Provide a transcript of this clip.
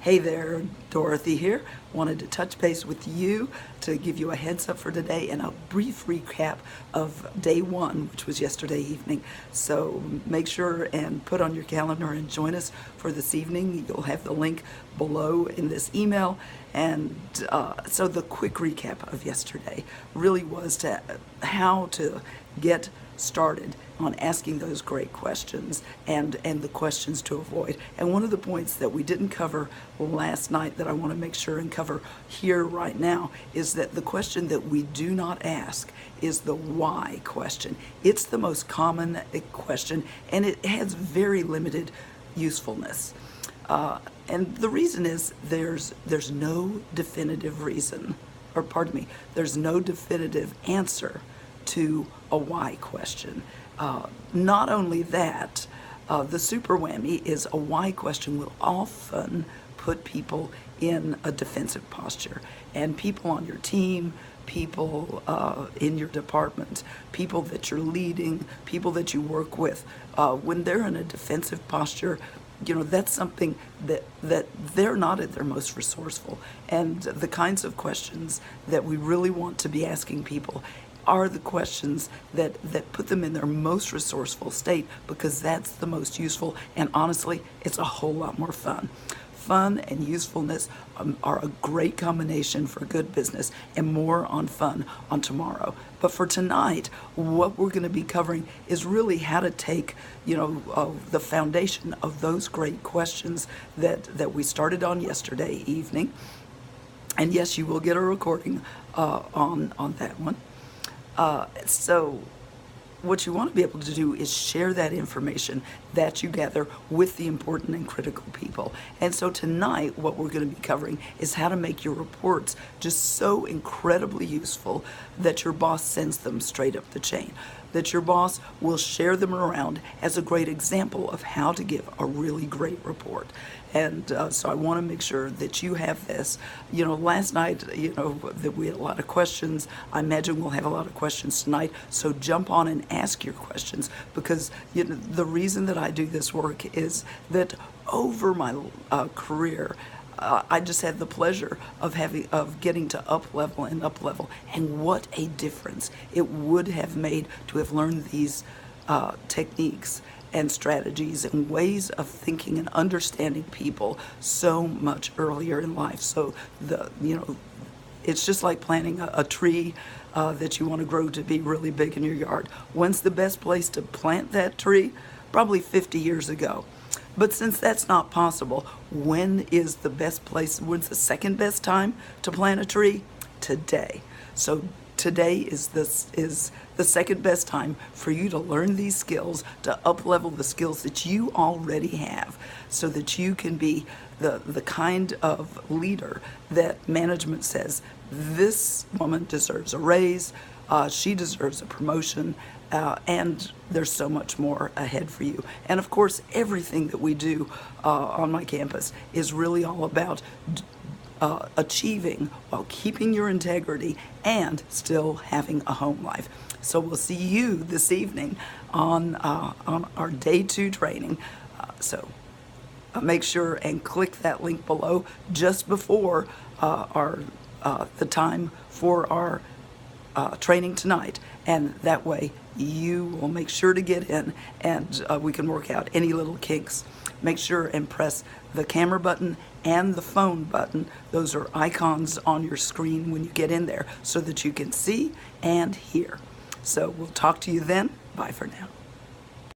Hey there, Dorothy here. Wanted to touch base with you to give you a heads up for today and a brief recap of day one, which was yesterday evening. So make sure and put on your calendar and join us for this evening. You'll have the link below in this email. And so the quick recap of yesterday really was to how to get started on asking those great questions and the questions to avoid. And one of the points that we didn't cover last night that I want to make sure and cover here right now is that the question that we do not ask is the why question. It's the most common question and it has very limited usefulness. And the reason is there's no definitive reason, or pardon me, there's no definitive answer to a why question. Not only that, the super whammy is a why question will often put people in a defensive posture. And people on your team, people in your department, people that you're leading, people that you work with, when they're in a defensive posture, you know, that's something that they're not at their most resourceful. And the kinds of questions that we really want to be asking people are the questions that put them in their most resourceful state, because that's the most useful, and honestly, it's a whole lot more fun. Fun and usefulness are a great combination for good business, and more on fun on tomorrow. But for tonight, what we're going to be covering is really how to take, the foundation of those great questions that we started on yesterday evening. And yes, you will get a recording on that one. So what you want to be able to do is share that information that you gather with the important and critical people. And so tonight, what we're going to be covering is how to make your reports just so incredibly useful that your boss sends them straight up the chain, that your boss will share them around as a great example of how to give a really great report. And so I want to make sure that you have this. Last night, that we had a lot of questions. I imagine we'll have a lot of questions tonight. So jump on and ask your questions, because the reason that I do this work is that over my career, I just had the pleasure of getting to up level, and what a difference it would have made to have learned these techniques and strategies and ways of thinking and understanding people so much earlier in life. So it's just like planting a tree that you want to grow to be really big in your yard. When's the best place to plant that tree? Probably 50 years ago. But since that's not possible, when is the best place, when's the second best time to plant a tree? Today. So today is the second best time for you to learn these skills, to up-level the skills that you already have, so that you can be the kind of leader that management says, this woman deserves a raise, she deserves a promotion, and there's so much more ahead for you. And of course, everything that we do on my campus is really all about achieving while keeping your integrity and still having a home life. So we'll see you this evening on our day 2 training. So make sure and click that link below just before the time for our training tonight, and that way you will make sure to get in, and we can work out any little kinks. Make sure and press the camera button and the phone button. Those are icons on your screen when you get in there, so that you can see and hear. So we'll talk to you then. Bye for now.